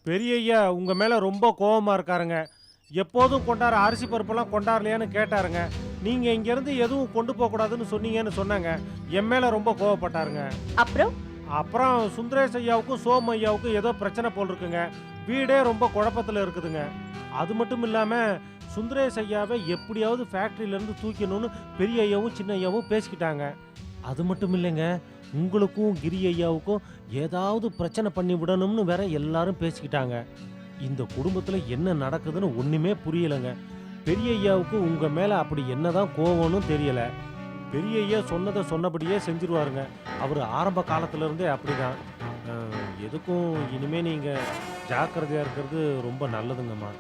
பெரிய ஐயா உங்க மேல ரொம்ப கோவமா இருக்காருங்க. எப்போதும் கொண்டார அரிசி பருப்பெல்லாம் கொண்டாரலையான்னு கேட்டாருங்க. நீங்க இங்க இருந்து எதுவும் கொண்டு போக கூடாதுன்னு சொன்னீங்கன்னு சொன்னாங்க. என் மேல ரொம்ப கோவப்பட்டாருங்க. அப்புறம் சுந்தரேஷ் ஐயாவுக்கும் சோம ஐயாவுக்கும் ஏதோ பிரச்சனை போல் இருக்குங்க. வீடே ரொம்ப குழப்பத்துல இருக்குதுங்க. அது மட்டும் இல்லாம சுந்தரேஷ் ஐயாவை எப்படியாவது ஃபேக்டரியில இருந்து தூக்கணும்னு பெரிய ஐயாவும் சின்ன ஐயாவும் பேசிக்கிட்டாங்க. அது மட்டும் இல்லைங்க, உங்களுக்கும் கிரி ஐயாவுக்கும் ஏதாவது பிரச்சனை பண்ணி விடணும்னு வேற எல்லாரும் பேசிக்கிட்டாங்க. இந்த குடும்பத்துல என்ன நடக்குதுன்னு ஒண்ணுமே புரியலைங்க. பெரிய ஐயாவுக்கு உங்க மேல அப்படி என்னதான் கோவம்னு தெரியல. பெரிய ஐயா சொன்னதை சொன்னபடியே செஞ்சிருவாருங்க. அவர் ஆரம்ப காலத்துல இருந்தே அப்படிதான். எதுக்கும் இனிமே நீங்க ஜாக்கிரதையா இருக்கிறது ரொம்ப நல்லதுங்கம்மா.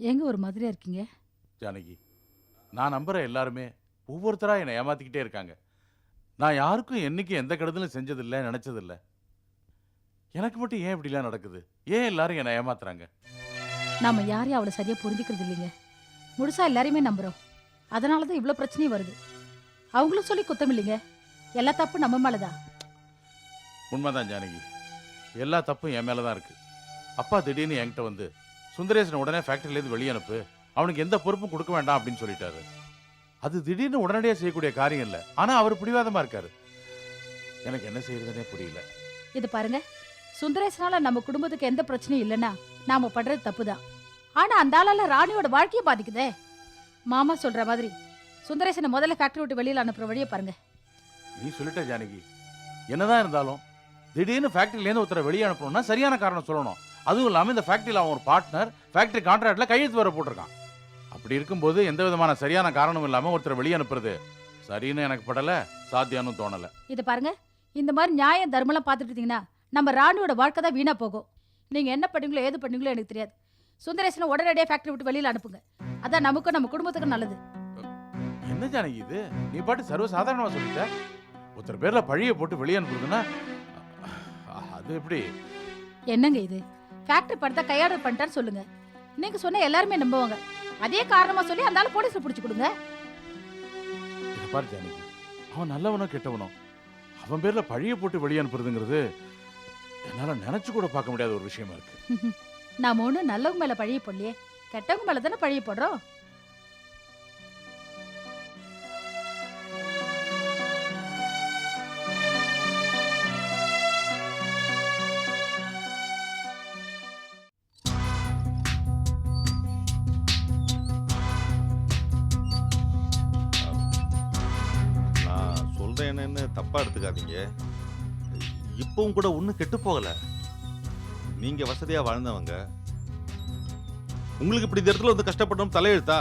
ஏங்க ஒரு மாதிரியா இருக்கீங்க? ஜானகி, நான் நம்புற எல்லாருமே ஒவ்வொருத்தரா என்னை ஏமாத்திக்கிட்டே இருக்காங்க. நான் யாருக்கும் என்னைக்கு எந்த கெடுதலும் செஞ்சதில்லை, நினைச்சதில்லை. எனக்கு மட்டும் ஏன் இப்படிலாம் நடக்குது? ஏன் எல்லாரும் என்னை ஏமாத்துறாங்க? நாம யாரையும் அவளை சரியா புரிஞ்சுக்கிறது இல்லைங்க. முழுசா எல்லாரையுமே நம்புறோம். அதனாலதான் இவ்வளவு பிரச்சனையும் வருது. அவங்களும் சொல்லி குத்தம் இல்லைங்க. எல்லா தப்பு நம்ம மேலதான். உண்மைதான் ஜானகி, எல்லா தப்பும் என் மேலதான் இருக்கு. அப்பா திடீர்னு என்கிட்ட வந்து சுந்தரேசனை உடனே ஃபேக்டரியிலேருந்து வெளியே அனுப்பு, அவனுக்கு எந்த பொறுப்பும் கொடுக்க வேண்டாம் அப்படின்னு சொல்லிட்டாரு. அது திடீர்னு உடனடியாக செய்யக்கூடிய காரியம் இல்லை. ஆனால் அவர் பிடிவாதமா இருக்காரு. எனக்கு என்ன செய்யறதுனே புரியல. இது பாருங்க, சுந்தரேசனால நம்ம குடும்பத்துக்கு எந்த பிரச்சனையும் இல்லைன்னா நாம பண்றது தப்புதான். ஆனா அந்த ஆளால ராணியோட வாழ்க்கையை பாதிக்குதே. மாமா சொல்ற மாதிரி சுந்தரேசனை முதல்ல ஃபேக்டரி விட்டு வெளியில அனுப்புற வழியை பாருங்க. நீ சொல்லிட்ட ஜானகி, என்னதான் இருந்தாலும் திடீர்னு ஃபேக்டரியிலேருந்து ஒருத்தரை வெளியே அனுப்பணும்னா சரியான காரணம் சொல்லணும். அதுவும் இல்லாமல் இந்த ஃபேக்டரியில் அவன் ஒரு பார்ட்னர், ஃபேக்டரி கான்ட்ராக்டில் கையெழுத்து வர போட்டிருக்கான். அப்படி இருக்கும்போது எந்த விதமான சரியான காரணமும் இல்லாமல் ஒருத்தரை வெளியே அனுப்புறது சரின்னு எனக்கு படலை, சாத்தியானும் தோணலை. இது பாருங்க, இந்த மாதிரி நியாயம் தர்மலாம் பார்த்துட்டு இருந்தீங்கன்னா நம்ம ராணியோட வாழ்க்கை தான் வீணா போகும். நீங்க என்ன பண்ணீங்களோ ஏது பண்ணீங்களோ எனக்கு தெரியாது. சுந்தரேசனை உடனடியாக ஃபேக்டரி விட்டு வெளியில அனுப்புங்க. அதான் நமக்கும் நம்ம குடும்பத்துக்கும் நல்லது. என்ன ஜானகி இது? நீ பாட்டு சர்வ சாதாரணமாக சொல்லிட்ட. ஒருத்தர் பேர்ல பழியை போட்டு வெளியே அனுப்புறதுன்னா அது எப்படி? என்னங்க இது? ஃபேக்டரி படத்தை கையாடல் பண்ணிட்டான்னு சொல்லுங்க. நீங்க சொன்ன எல்லாருமே நம்புவாங்க. அதே காரணமா சொல்லி அந்த ஆளு போலீஸ்ல பிடிச்சு கொடுங்க. பாரு ஜானகி, அவன் நல்லவனோ கெட்டவனோ, அவன் பேர்ல பழிய போட்டு வெளியே அனுப்புறதுங்கிறது என்னால நினைச்சு கூட பார்க்க முடியாத ஒரு விஷயமா இருக்கு. நாம ஒண்ணு நல்லவங்க மேல பழிய போடலையே, கெட்டவங்க மேல தானே பழிய போடுறோம். என்னன்னு தப்பா எடுத்துக்காதீங்க. இப்பவும் கூட ஒன்னும் கெட்டு போகல. நீங்க வசதியா வாழ்ந்தவங்க. உங்களுக்கு இப்படி இந்த இடத்துல வந்து கஷ்டப்பட்டோம் தலையெழுத்தா?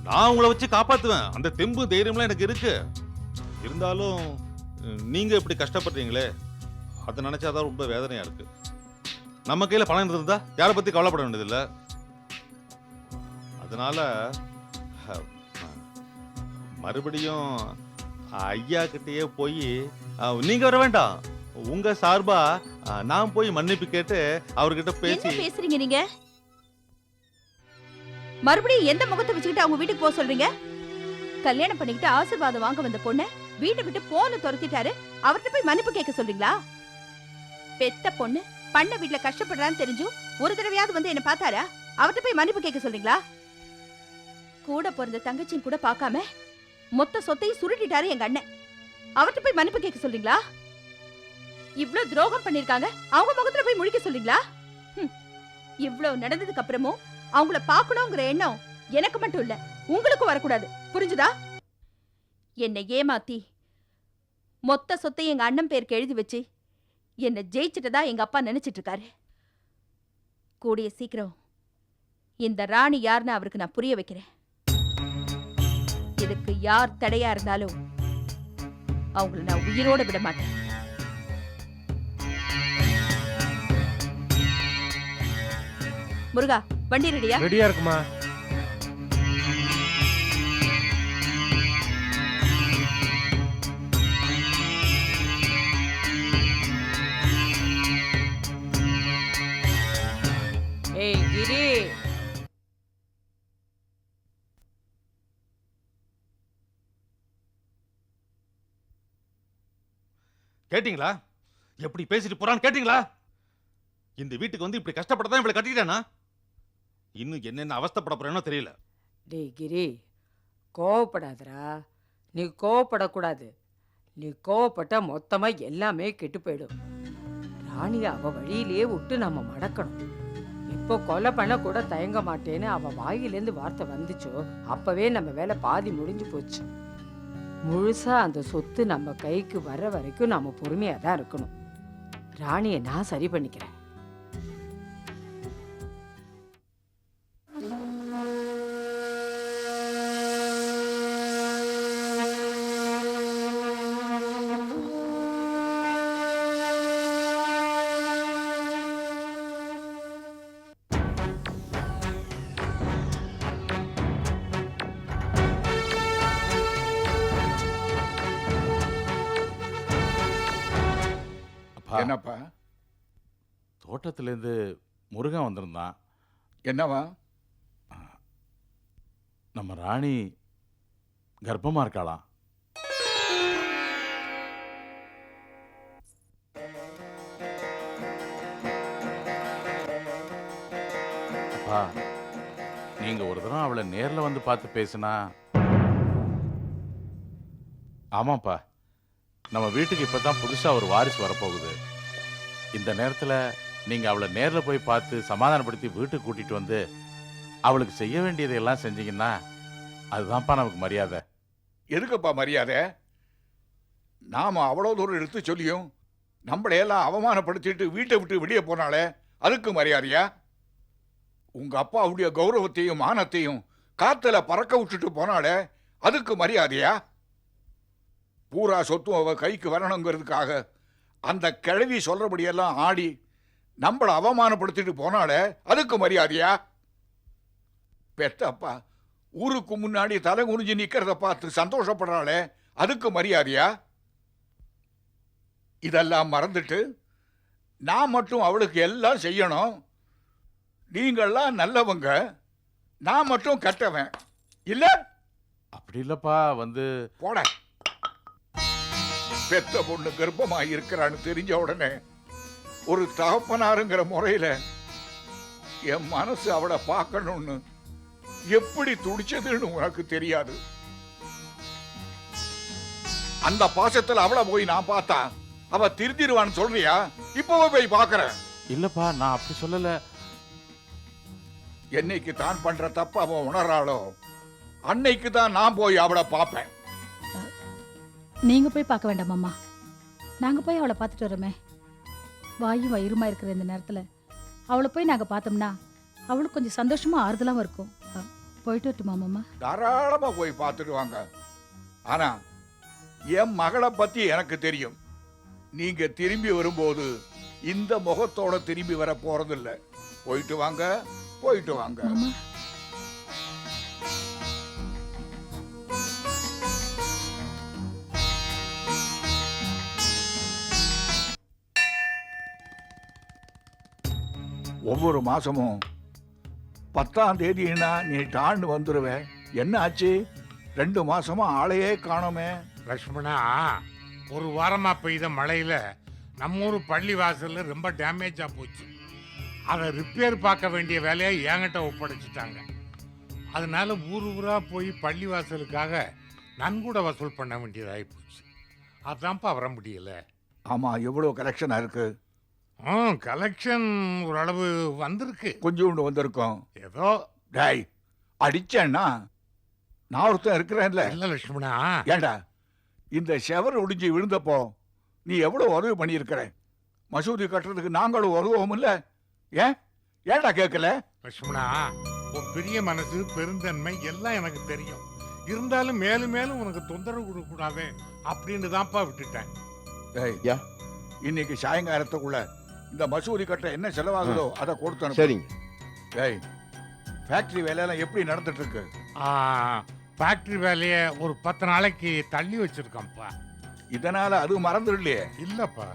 நான் உங்களை வச்சு காப்பாத்துவேன். அந்த தெம்பு தைரியம்லாம் எனக்கு இருக்கு. இருந்தாலும் நீங்க இப்படி கஷ்டப்படுறீங்களே, அதை நினைச்சாதான் ரொம்ப வேதனையா இருக்கு. நம்ம கையில பணம் இருந்தா யாரை பத்தி கவலைப்பட வேண்டியதில்லை. அதனால மறுபடியும் ஐயா கிட்டயே போய் நீங்க வர வேண்டாம். உங்க சார்பா நான் போய் மன்னிப்பு கேட்டு அவர்கிட்ட என்ன பேசுறீங்க நீங்க? மறுபடியும் எந்த முகத்தை வச்சுக்கிட்டு அவங்க வீட்டுக்கு போக சொல்றீங்க? கல்யாணம் பண்ணிக்கிட்டு ஆசீர்வாதம் வாங்க வந்த பொண்ண வீட்டை விட்டு போன துரத்திட்டாரு. அவர்கிட்ட போய் மன்னிப்பு கேட்க சொல்றீங்களா? பெத்த பொண்ணு பண்ண வீட்டுல கஷ்டப்படுறான்னு தெரிஞ்சும் ஒரு தடவையாவது வந்து என்ன பார்த்தாரா? அவர்கிட்ட போய் மன்னிப்பு கேட்க சொல்றீங்களா? கூட பிறந்த தங்கச்சின்னு கூட பார்க்காம மொத்த சொத்தையும் சுருட்டிட்டாரு எங்க அண்ணன். அவர்கிட்ட போய் மன்னிப்பு கேட்க சொல்றீங்களா? இவ்ளோ துரோகம் பண்ணிருக்காங்க, அவங்க முகத்துல போய் முழிக்க சொல்றீங்களா? இவ்ளோ நடந்ததுக்கு அப்புறமும் அவங்கள பார்க்கணுங்கிற எண்ணம் எனக்கு மட்டும் இல்ல, உங்களுக்கும் வரக்கூடாது. புரிஞ்சுதா? என்னை ஏமாத்தி மொத்த சொத்தை எங்க அண்ணன் பேருக்கு எழுதி வச்சு என்னை ஜெயிச்சுட்டதா எங்க அப்பா நினைச்சிட்டு இருக்காரு. கூடிய சீக்கிரம் இந்த ராணி யாருன்னு அவருக்கு நான் புரிய வைக்கிறேன். இதுக்கு யார் தடையா இருந்தாலும் அவங்கள நான் உயிரோட விட மாட்டேன். முருகா, வண்டி ரெடியா? ரெடியா இருக்குமா? கேட்டிங்களா? எப்படி பேசிட்டு போறான்னு கேட்டிங்களா? இந்த வீட்டுக்கு வந்து இப்படி கஷ்டப்பட்டதான் இவளை கட்டிக்கிட்டானா? இன்னும் என்னென்ன அவஸ்தைப்பட போறேனோ தெரியல. டேய் கிரி, கோவப்படாதடா. நீ கோவப்படக்கூடாது. நீ கோவப்பட்டா மொத்தமா எல்லாமே கெட்டு போயிடும். ராணிய அவ வழியிலேயே விட்டு நம்ம மடக்கணும். இப்போ கொலை பண்ண கூட தயங்க மாட்டேன்னு அவ வாயிலேருந்து வார்த்தை வந்துச்சோ அப்பவே நம்ம வேலை பாதி முடிஞ்சு போச்சு. முழுசா அந்த சொத்து நம்ம கைக்கு வர வரைக்கும் நம்ம பொறுமையா தான் இருக்கணும். ராணியை நான் சரி பண்ணிக்கிறேன். அப்பா, என்னப்பா? தோட்டத்திலேருந்து முருகன் வந்திருந்தான். என்னவா? நம்ம ராணி கர்ப்பமா இருக்காளாம். அப்பா, நீங்க ஒரு தடவை அவளை நேர்ல வந்து பார்த்து பேசினா. ஆமாப்பா, நம்ம வீட்டுக்கு இப்பதான் புதுசா ஒரு வாரிசு வரப்போகுது. இந்த நேரத்துல நீங்க அவளை நேர்ல போய் பார்த்து சமாதானப்படுத்தி வீட்டுக்கு கூட்டிட்டு வந்து அவளுக்கு செய்ய வேண்டியதையெல்லாம் செஞ்சீங்கன்னா அதுதான்ப்பா நமக்கு மரியாதை. எதுக்குப்பா மரியாதை? நாம அவ்வளோ தூரம் எடுத்து சொல்லியும் நம்மளையெல்லாம் அவமானப்படுத்திட்டு வீட்டை விட்டு வெளியே போனாலே அதுக்கு மரியாதையா? உங்க அப்பாவுடைய கௌரவத்தையும் மானத்தையும் காத்துல பறக்க விட்டுட்டு போனாலே அதுக்கு மரியாதையா? பூரா சொத்தும் அவ கைக்கு வரணுங்கிறதுக்காக அந்த கிழவி சொல்றபடியெல்லாம் ஆடி நம்மளை அவமானப்படுத்திட்டு போனாலே அதுக்கு மரியாதையா? பெத்த அப்பா ஊருக்கு முன்னாடி தலை குனிஞ்சு நிக்கிறத பார்த்து சந்தோஷப்படுறாளே அதுக்கு மரியாதையா? இதெல்லாம் மறந்துட்டு நான் மட்டும் அவளுக்கு எல்லாம் செய்யணும். நீங்கள்லாம் நல்லவங்க, நான் மட்டும் கெட்டவன் இல்ல? அப்படி இல்லப்பா. போட. பெத்த பொண்ணு கர்ப்பமா இருக்கிறான்னு தெரிஞ்ச உடனே ஒரு தகப்பனாருங்கிற முறையில என் மனசு அவளை பார்க்கணும்னு எப்படி துடிச்சதுன்னு உனக்கு தெரியாது. அந்த பாசத்துல அவளை போய் நான் பார்த்தா அவ திருந்திருவான்னு சொல்றியா? இப்பவே போய் பார்க்கறேன். இல்லப்பா, நான் அப்படி சொல்லல. என்னைக்கு தான் பண்ற தப்ப அவன் உணர்றாளோ அன்னைக்கு தான் நான் போய் அவளை பார்ப்பேன். நீங்க போய் பார்க்க வேண்டாம் அம்மா, நாங்க போய் அவளை பார்த்துட்டு வரோமே. வாயும் வயிறுமா இருக்கிற இந்த நேரத்துல அவளை போய் நாங்க பார்த்தோம்னா அவளுக்கு கொஞ்சம் சந்தோஷமா ஆறுதலாவும் இருக்கும். போயிட்டு வரட்டுமா மாமா? தாராளமா போய் பார்த்துட்டு வாங்க. ஆனா என் மகளை பத்தி எனக்கு தெரியும். நீங்க திரும்பி வரும்போது இந்த முகத்தோட திரும்பி வர போறதில்ல. போயிட்டு வாங்க, போயிட்டு வாங்க. மாமா, ஒவ்வொரு மாசமும் 10ஆம் தேதினா நீ டாண்டு வந்துருவ. என்ன ஆச்சு? 2 மாசமா ஆளையே காணோமே. லக்ஷ்மணா, ஒரு வாரமா பெய்த மழையில நம்ம ஊர் பள்ளி வாசல்ல ரொம்ப டேமேஜா போச்சு. அதை ரிப்பேர் பார்க்க வேண்டிய வேலையை என்கிட்ட ஒப்படைச்சிட்டாங்க. அதனால ஊரா போய் பள்ளி வாசலுக்காக நன்கூட வசூல் பண்ண வேண்டியதாகி போச்சு. அதான்ப்பா வர முடியல. ஆமா, எவ்வளவு கலெக்ஷனா இருக்கு? கலெக்ஷன் ஓரளவு வந்திருக்கு. கொஞ்சோண்டு வந்திருக்கோம். ஏதோ டேய், அடிச்சேன்னா நான் ஒருத்தன் இருக்கிறேன்ல. இல்ல லட்சுமணா, ஏண்டா இந்த செவர் ஒடிஞ்சு விழுந்தப்போ நீ எவ்வளவு உதவி பண்ணியிருக்கிற? மசூதி கட்டுறதுக்கு நாங்களும் உதவுவோம் இல்ல? ஏன்டா கேட்கல? லட்சுமணா, உன் பெரிய மனசு, பெருந்தன்மை எல்லாம் எனக்கு தெரியும். இருந்தாலும் மேலும் மேலும் உனக்கு தொந்தரவு கொடுக்கூடாது அப்படின்னு தான்ப்பா விட்டுட்டேன். டேய், இன்னைக்கு சாயங்காலத்துக்குள்ள இந்த மசூதி கட்ட என்ன செலவாகுதோ அதை கொடுத்து சரிங்க. டேய், ஃபேக்டரி வேலையெல்லாம் எப்படி நடந்துட்டு இருக்கு? ஃபேக்டரி வேலையை ஒரு 10 நாளைக்கு தள்ளி வச்சிருக்கோம்ப்பா. இதனால அது மறந்துடலையே? இல்லப்பா,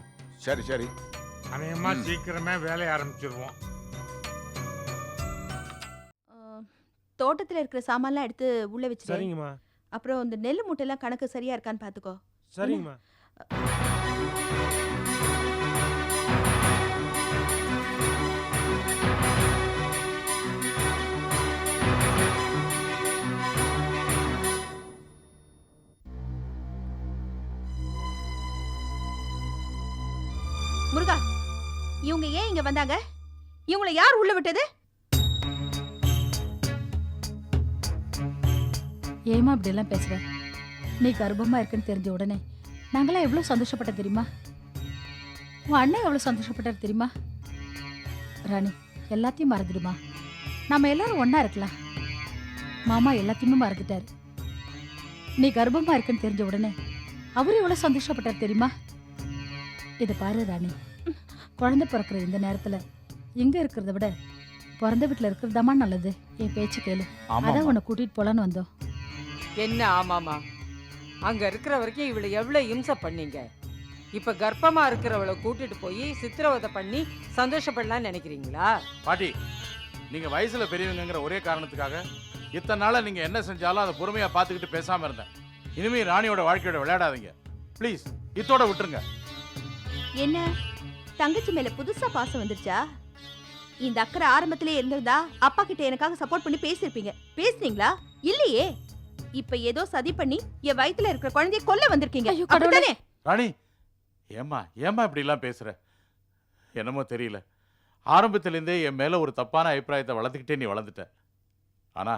சரி சரி, அநேகமா சீக்கிரமே வேலையை ஆரம்பிச்சிருவோம். தோட்டத்துல இருக்கிற சாமான்லாம் எடுத்து உள்ள வச்சிரு. சரிங்கம்மா. அப்புறம் இந்த நெல் மூட்டைலாம் கணக்கு சரியா இருக்கான்னு பாத்துக்கோ. சரிங்கம்மா. முருகா, இவங்க ஏன் இங்க வந்தாங்க? இவங்களை யார் உள்ள விட்டது? ஏமா அப்படி எல்லாம் பேசுற? நீ கர்ப்பமா இருக்குன்னு தெரிஞ்ச உடனே நாங்களாம் எவ்வளவு சந்தோஷப்பட்ட தெரியுமா? உன் அண்ணன் எவ்வளவு சந்தோஷப்பட்டார் தெரியுமா? ராணி, எல்லாத்தையும் மறந்துடுமா. நாம எல்லாரும் ஒண்ணா இருக்கலாம். மாமா எல்லாத்தையுமே மறந்துட்டாரு. நீ கர்ப்பமா இருக்குன்னு தெரிஞ்ச உடனே அவரு எவ்வளவு சந்தோஷப்பட்டார் தெரியுமா? இதை பாரு ராணி, குழந்தை பிறக்கிற இந்த நேரத்துல இங்க இருக்கிறத விட பிறந்த வீட்டுல இருக்கிறதாமா நல்லது. என் பேச்சு கேளு. அதான் உன்னை கூட்டிட்டு போலான்னு வந்தோம். என்ன ஆமாமா, அங்க இருக்கிற வரைக்கும் இவளை எவ்வளவு இம்சை பண்ணீங்க. இப்ப கர்ப்பமா இருக்கிறவளை கூட்டிட்டு போய் சித்திரவதை பண்ணி சந்தோஷப்படலாம்னு நினைக்கிறீங்களா? பாட்டி, நீங்க வயசுல பெரியவங்கிற ஒரே காரணத்துக்காக இத்தனை நாளா நீங்க என்ன செஞ்சாலும் அதை பொறுமையா பார்த்துக்கிட்டு பேசாம இருந்தேன். இனிமே ராணியோட வாழ்க்கையோட விளையாடாதீங்க ப்ளீஸ். இதோட விட்டுருங்க. என்ன தங்கச்சி மேல புதுசா பாசம் வந்துருச்சா? இந்த அக்கறை ஆரம்பத்திலே இருந்திருந்தா அப்பா கிட்ட எனக்காக சப்போர்ட் பண்ணி பேசிருப்பீங்க. பேசுனீங்களா? இல்லையே. இப்ப ஏதோ சதி பண்ணி என் வயித்துல இருக்கிற குழந்தைய கொல்ல வந்திருக்கீங்க. அப்படிதானே? ராணி, ஏமா இப்படி எல்லாம் பேசுற? என்னமோ தெரியல, ஆரம்பத்திலேருந்தே என் மேல ஒரு தப்பான அபிப்பிராயத்தை வளர்த்துக்கிட்டே நீ வளர்ந்துட்ட. ஆனா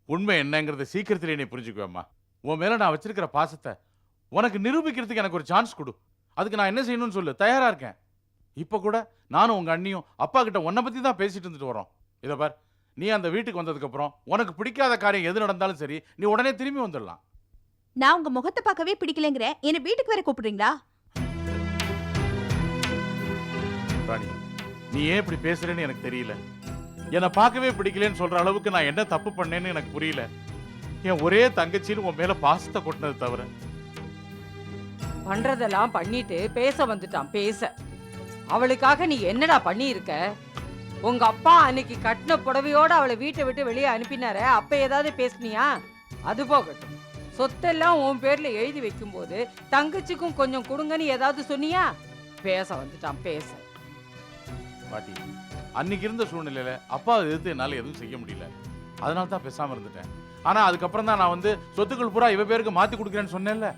உண்மை என்னங்கிறத சீக்கிரத்திலே நீ புரிஞ்சுக்குவேம்மா. உன் மேல நான் வச்சிருக்கிற பாசத்தை உனக்கு நிரூபிக்கிறதுக்கு எனக்கு ஒரு சான்ஸ் கொடு. அதுக்கு நான் என்ன செய்யணும்னு சொல்லு, தயாரா இருக்கேன். இப்ப கூட நானும் உங்க அண்ணியும் அப்பா கிட்ட உன்னை பத்தி தான் பேசிட்டு இருந்துட்டு வரோம். இதை பார், நீ அந்த வீட்டுக்கு வந்ததுக்கு அப்புறம் உனக்கு பிடிக்காத காரியம் எது நடந்தாலும் சரி, நீ உடனே திரும்பி வந்துடலாம். நான் உங்க முகத்தை பார்க்கவே பிடிக்கலங்கிற என்ன வீட்டுக்கு வேற கூப்பிடுறீங்களா? ராணி, நீ ஏன் இப்படி பேசுறேன்னு எனக்கு தெரியல. என்னை பார்க்கவே பிடிக்கலன்னு சொல்ற அளவுக்கு நான் என்ன தப்பு பண்ணேன்னு எனக்கு புரியல. என் ஒரே தங்கச்சின்னு உன் மேல பாசத்தை கொட்டினது தவிர. பண்றதெல்லாம் பண்ணிட்டு பேச வந்துட்டான். பேச அவளுக்காக நீ என்னடா பண்ணி இருக்க? உங்க அப்பா அன்னைக்கு கட்டின புடவையோட அவளை வீட்டை விட்டு வெளியே அனுப்பினார, அப்ப ஏதாவது பேசுனியா? அது போகட்டும், சொத்தெல்லாம் உன் பேர்ல எழுதி வைக்கும் போது தங்கச்சிக்கும் கொஞ்சம் கொடுங்கன்னு ஏதாவது சொன்னியா? பேச வந்துட்டான். பேச பாட்டி, அன்னைக்கு இருந்த சூழ்நிலையில அப்பா எதிர்த்து என்னால எதுவும் செய்ய முடியல. அதனால தான் பேசாம இருந்துட்டேன். ஆனா அதுக்கப்புறம் தான் நான் வந்து சொத்துக்கள் பூரா இவ பேருக்கு மாத்தி கொடுக்குறேன்னு சொன்னேன்ல.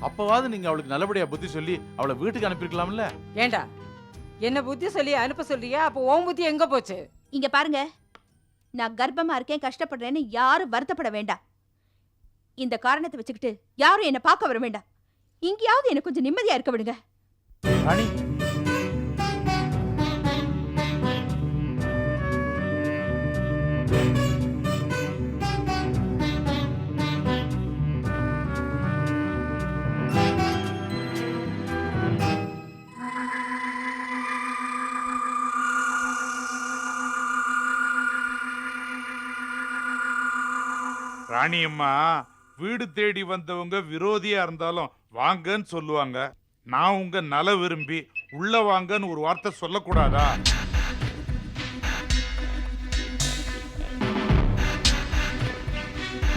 அப்பவாவது நீங்க அவளுக்கு நல்லபடியா புத்தி சொல்லி அவளை வீட்டுக்கு அனுப்பிருக்கலாம்ல. ஏண்டா என்ன புத்தி சொல்லி அனுப்ப சொல்றியா? அப்போ உன் புத்தி எங்க போச்சு? இங்க பாருங்க, நான் கர்ப்பமா இருக்கேன், கஷ்டப்படுறேன்னு யாரும் வருத்தப்பட வேண்டாம். இந்த காரணத்தை வச்சுக்கிட்டு யாரும் என்ன பார்க்க வர வேண்டாம். இங்கேயாவது எனக்கு கொஞ்சம் நிம்மதியா இருக்க விடுங்க. ராணி, ராணியம்மா, வீடு தேடி வந்தவங்க விரோதியா இருந்தாலும் வாங்கன்னு சொல்லுவாங்க. நான் உங்க நல விரும்பி உள்ள வாங்கன்னு ஒரு வார்த்தை சொல்லக்கூடாதா?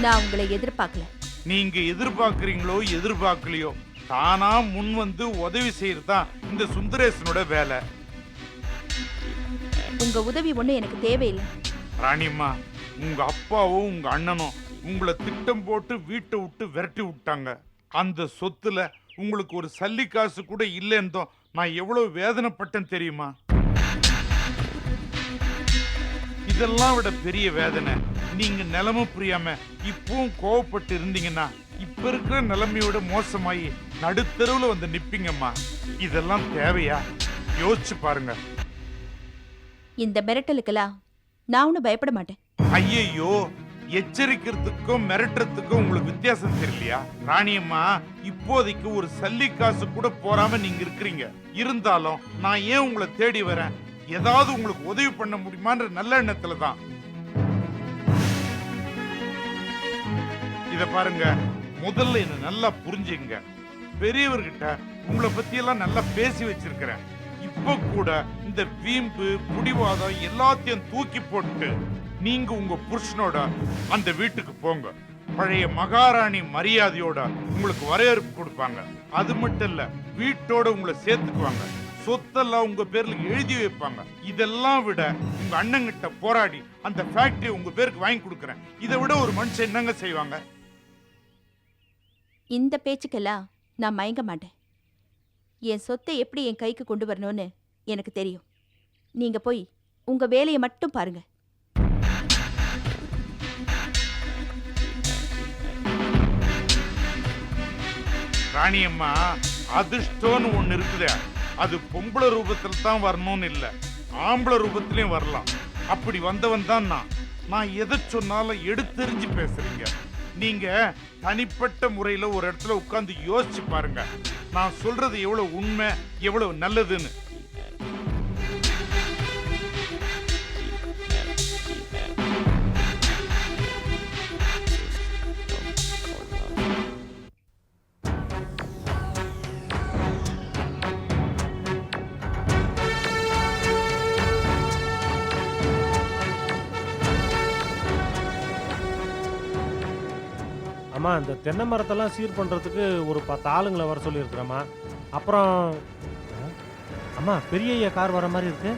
நான் உங்களை எதிர்பார்க்கல. நீங்க எதிர்பார்க்கறீங்களோ எதிர்பார்க்கலையோ, தானா முன் வந்து உதவி செய்யறதுதான் இந்த சுந்தரேசனோட வேலை. உங்க உதவி ஒண்ணு எனக்கு தேவையில்லை. ராணியம்மா, உங்க அப்பாவும் உங்க அண்ணனும் உங்களை திட்டம் போட்டு வீட்டை விட்டு விரட்டி விட்டாங்க. அந்த சொத்துல உங்களுக்கு ஒரு சல்லி காசு கூட இல்லைன்னு நான் எவ்வளவு வேதனைப்பட்டேன் தெரியுமா? இதெல்லாம் விட பெரிய வேதனை, நீங்க நிலைமை புரியாம இப்பவும் கோவப்பட்டு இருந்தீங்கன்னா இப்ப இருக்கிற நிலைமையோட மோசமாயி நடுத்தருவுல வந்து நிப்பீங்கம்மா. இதெல்லாம் தேவையா? யோசிச்சு பாருங்க. இந்த மிரட்டலுக்கெல்லாம் நான் ஒன்னும் பயப்பட மாட்டேன். ஐயையோ, எச்சரிக்கிறதுக்கும் மிரட்டுறதுக்கும் உங்களுக்கு வித்தியாசம் தெரியலையா? ராணியம்மா, இப்போதைக்கு ஒரு சல்லி காசு கூட போறாம நீங்க இருக்கிறீங்க. இருந்தாலும் நான் ஏன் உங்களை தேடி வரேன்? ஏதாவது உங்களுக்கு உதவி பண்ண முடியுமான்ற நல்ல எண்ணத்துல தான். இத பாருங்க, முதல்ல என்ன நல்லா புரிஞ்சுங்க. பெரியவர்கிட்ட உங்களை பத்தி எல்லாம் நல்லா பேசி வச்சிருக்கிறேன். இப்ப கூட இந்த வீம்பு குடிவாதம் எல்லாத்தையும் தூக்கி போட்டு நீங்க உங்க புருஷனோட அந்த வீட்டுக்கு போங்க. பழைய மகாராணி மரியாதையோட உங்களுக்கு வரவேற்பு கொடுப்பாங்க. அது மட்டும் இல்ல, வீட்டோட உங்களை சேர்த்துக்குவாங்க, சொத்தெல்லாம் உங்க பேர்ல எழுதி வைப்பாங்க. இதெல்லாம் விட உங்க அண்ணங்கிட்ட போராடி அந்த ஃபேக்டரி உங்க பேருக்கு வாங்கி கொடுக்குறேன். இதை விட ஒரு மனுஷன் என்னங்க செய்வாங்க? இந்த பேச்சுக்கெல்லாம் நான் மயங்க மாட்டேன். என் சொத்தை எப்படி என் கைக்கு கொண்டு வரணும்னு எனக்கு தெரியும். நீங்க போய் உங்க வேலையை மட்டும் பாருங்க. ராணியம்மா, அதிர்ஷ்டம்னு ஒண்ணு இருக்குதே, அது பொம்பளை ரூபத்துல தான் வரணும்னு இல்ல, ஆம்பளை ரூபத்திலயும் வரலாம். அப்படி வந்தவன் தான் நான் எதை சொன்னாலும் எடுத்தெறிஞ்சு பேசுறீங்க. நீங்க தனிப்பட்ட முறையில ஒரு இடத்துல உட்கார்ந்து யோசிச்சு பாருங்க, நான் சொல்றது எவ்வளவு உண்மை, எவ்வளவு நல்லதுன்னு. அம்மா, இந்த தென்னை மரத்தெல்லாம் சீர் பண்ணுறதுக்கு ஒரு 10 ஆளுங்களை வர சொல்லியிருக்கிறேம்மா. அப்புறம் அம்மா, பெரிய கார் வர மாதிரி இருக்கு.